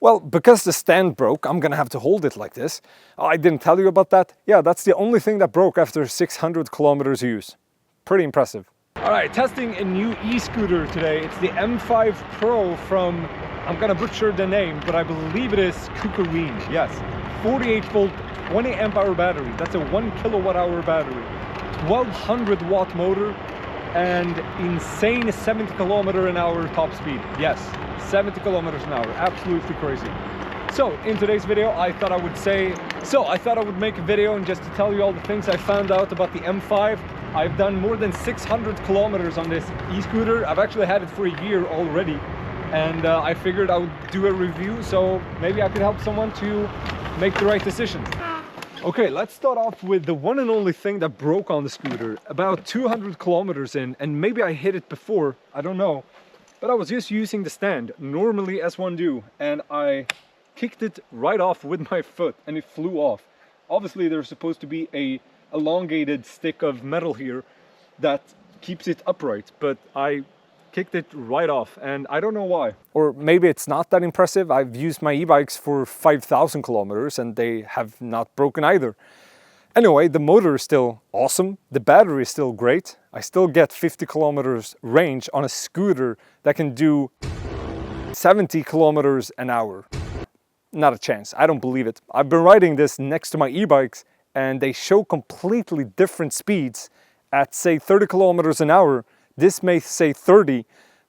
Well, because the stand broke, I'm gonna have to hold it like this. Oh, I didn't tell you about that. Yeah, that's the only thing that broke after 600 kilometers use. Pretty impressive. All right, testing a new e-scooter today. It's the M5 Pro from, I'm gonna butcher the name, but I believe it is Kukareen. Yes, 48 volt, 20 amp hour battery. That's a 1 kilowatt hour battery. 1200 watt motor and insane 70 kilometer an hour top speed. Yes, 70 kilometers an hour, absolutely crazy. So in today's video, I thought I would make a video and just to tell you all the things I found out about the M5. I've done more than 600 kilometers on this e-scooter. I've actually had it for a year already, and I figured I would do a review, so maybe I could help someone to make the right decisions. Okay, let's start off with the one and only thing that broke on the scooter. About 200 kilometers in, and maybe I hit it before, I don't know. But I was just using the stand, normally as one do, and I kicked it right off with my foot and it flew off. Obviously there's supposed to be a elongated stick of metal here that keeps it upright, but I kicked it right off and I don't know why. Or maybe it's not that impressive. I've used my e-bikes for 5,000 kilometers and they have not broken either. Anyway, the motor is still awesome. The battery is still great. I still get 50 kilometers range on a scooter that can do 70 kilometers an hour. Not a chance. I don't believe it. I've been riding this next to my e-bikes and they show completely different speeds at say 30 kilometers an hour. This may say 30,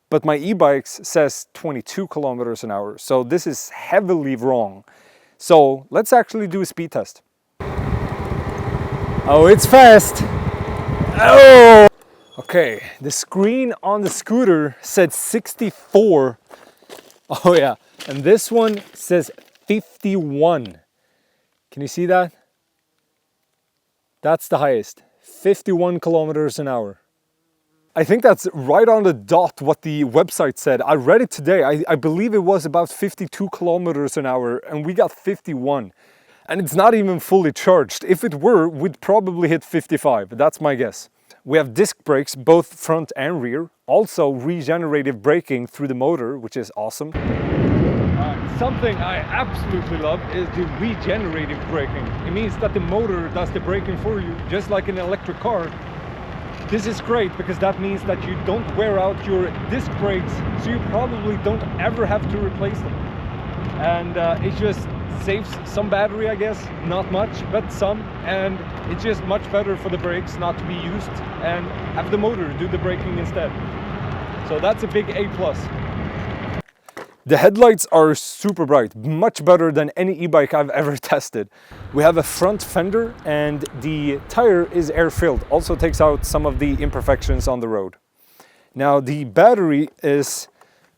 but my e-bikes says 22 kilometers an hour. So this is heavily wrong. So let's actually do a speed test. Oh, it's fast. Oh! Okay, the screen on the scooter said 64. Oh yeah, and this one says 51. Can you see that? That's the highest, 51 kilometers an hour. I think that's right on the dot what the website said. I read it today. I believe it was about 52 kilometers an hour and we got 51. And it's not even fully charged. If it were, we'd probably hit 55. That's my guess. We have disc brakes, both front and rear. Also regenerative braking through the motor, which is awesome. Something I absolutely love is the regenerative braking. It means that the motor does the braking for you, just like an electric car. This is great because that means that you don't wear out your disc brakes, so you probably don't ever have to replace them. And it just saves some battery, I guess, not much, but some, and it's just much better for the brakes not to be used and have the motor do the braking instead. So that's a big A+. The headlights are super bright, much better than any e-bike I've ever tested. We have a front fender and the tire is air-filled, also takes out some of the imperfections on the road. Now the battery is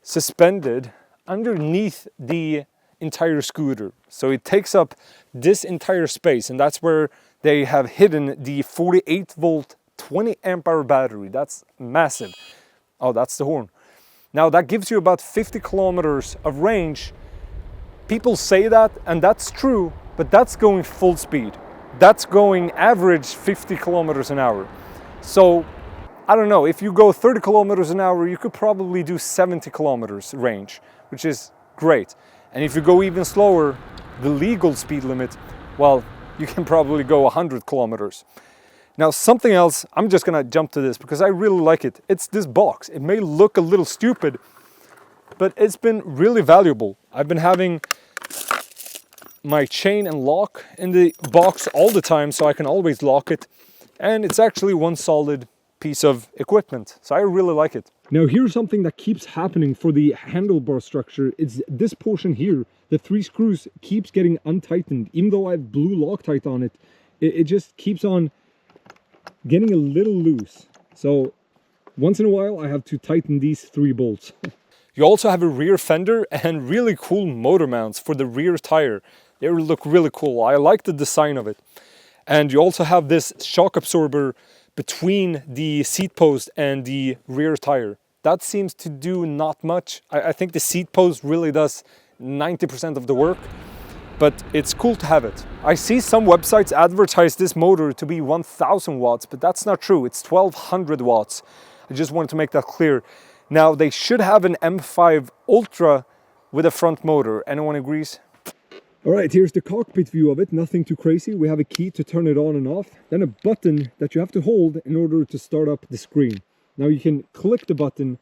suspended underneath the entire scooter, so it takes up this entire space, and that's where they have hidden the 48 volt 20 amp hour battery. That's massive. Oh, that's the horn. Now that gives you about 50 kilometers of range. People say that, and that's true, but that's going full speed. That's going average 50 kilometers an hour. So I don't know, if you go 30 kilometers an hour, you could probably do 70 kilometers range, which is great. And if you go even slower, the legal speed limit, well, you can probably go 100 kilometers. Now something else, I'm just gonna jump to this because I really like it. It's this box. It may look a little stupid, but it's been really valuable. I've been having my chain and lock in the box all the time, so I can always lock it. And it's actually one solid piece of equipment, so I really like it. Now here's something that keeps happening for the handlebar structure. It's this portion here. The 3 screws keeps getting untightened. Even though I have blue Loctite on it, it just keeps on getting a little loose. So once in a while I have to tighten these 3 bolts. You also have a rear fender and really cool motor mounts for the rear tire. They look really cool. I like the design of it. And you also have this shock absorber between the seat post and the rear tire. That seems to do not much. I think the seat post really does 90% of the work, but it's cool to have it. I see some websites advertise this motor to be 1000 watts, but that's not true. It's 1200 watts. I just wanted to make that clear. Now they should have an M5 Ultra with a front motor. Anyone agrees? All right, here's the cockpit view of it. Nothing too crazy. We have a key to turn it on and off, then a button that you have to hold in order to start up the screen. Now you can click the button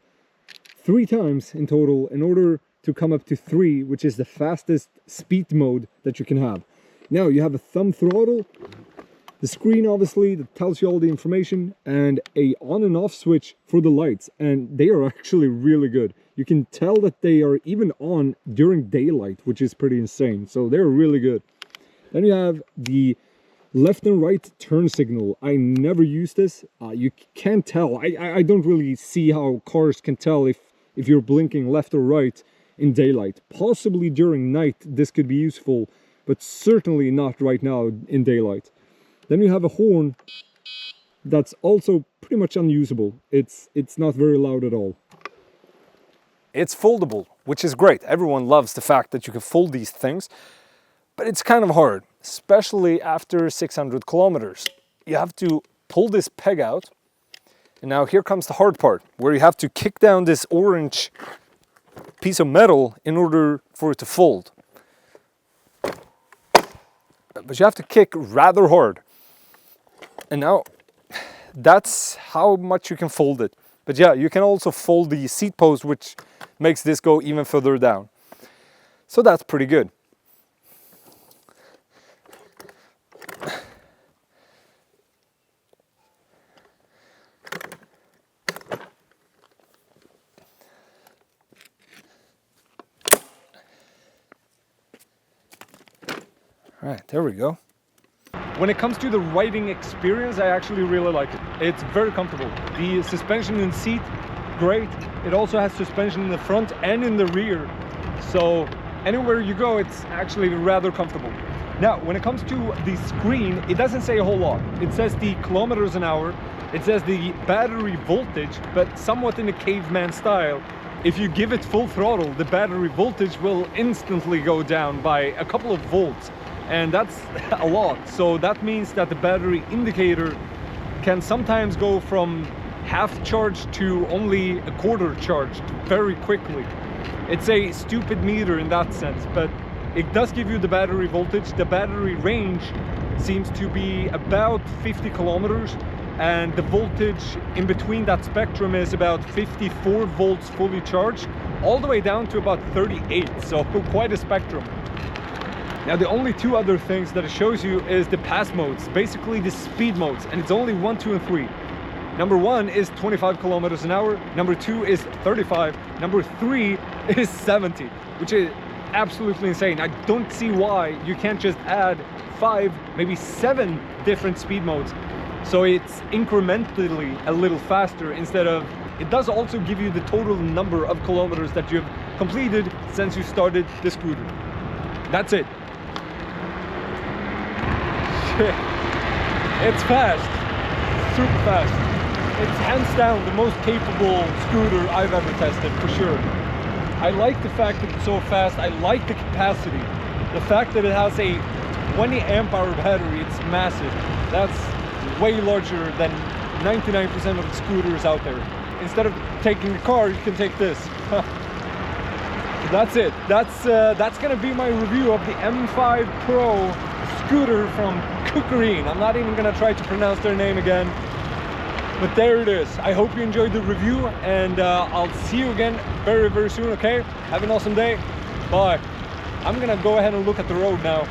3 times in total in order to come up to 3, which is the fastest speed mode that you can have. Now you have a thumb throttle, the screen obviously that tells you all the information, and a on and off switch for the lights, and they are actually really good. You can tell that they are even on during daylight, which is pretty insane. So they're really good. Then you have the left and right turn signal. I never use this. You can't tell. I don't really see how cars can tell if you're blinking left or right in daylight. Possibly during night this could be useful, but certainly not right now in daylight. Then you have a horn that's also pretty much unusable. It's not very loud at all. It's foldable, which is great. Everyone loves the fact that you can fold these things, but it's kind of hard, especially after 600 kilometers. You have to pull this peg out, and now here comes the hard part, where you have to kick down this orange piece of metal in order for it to fold. But you have to kick rather hard. And now, that's how much you can fold it. But yeah, you can also fold the seat post, which makes this go even further down. So that's pretty good. All right, there we go. When it comes to the riding experience, I actually really like it. It's very comfortable. The suspension in the seat, great. It also has suspension in the front and in the rear. So anywhere you go, it's actually rather comfortable. Now, when it comes to the screen, it doesn't say a whole lot. It says the kilometers an hour, it says the battery voltage, but somewhat in a caveman style. If you give it full throttle, the battery voltage will instantly go down by a couple of volts. And that's a lot. So that means that the battery indicator can sometimes go from half charged to only a quarter charged very quickly. It's a stupid meter in that sense, but it does give you the battery voltage. The battery range seems to be about 50 kilometers, and the voltage in between that spectrum is about 54 volts fully charged, all the way down to about 38, so quite a spectrum. Now the only 2 other things that it shows you is the pass modes, basically the speed modes, and it's only 1, 2, and 3. Number 1 is 25 kilometers an hour, number 2 is 35, number 3 is 70, which is absolutely insane. I don't see why you can't just add 5, maybe 7 different speed modes, so it's incrementally a little faster instead of... It does also give you the total number of kilometers that you've completed since you started the scooter. That's it. It's fast, super fast. It's hands down the most capable scooter I've ever tested, for sure. I like the fact that it's so fast. I like the capacity. The fact that it has a 20 amp hour battery, it's massive. That's way larger than 99% of the scooters out there. Instead of taking the car, you can take this. That's it. That's gonna be my review of the M5 Pro scooter from Cockpit. I'm not even gonna try to pronounce their name again, but there it is. I hope you enjoyed the review, and I'll see you again very, very soon. Okay, have an awesome day. Bye. I'm gonna go ahead and look at the road now.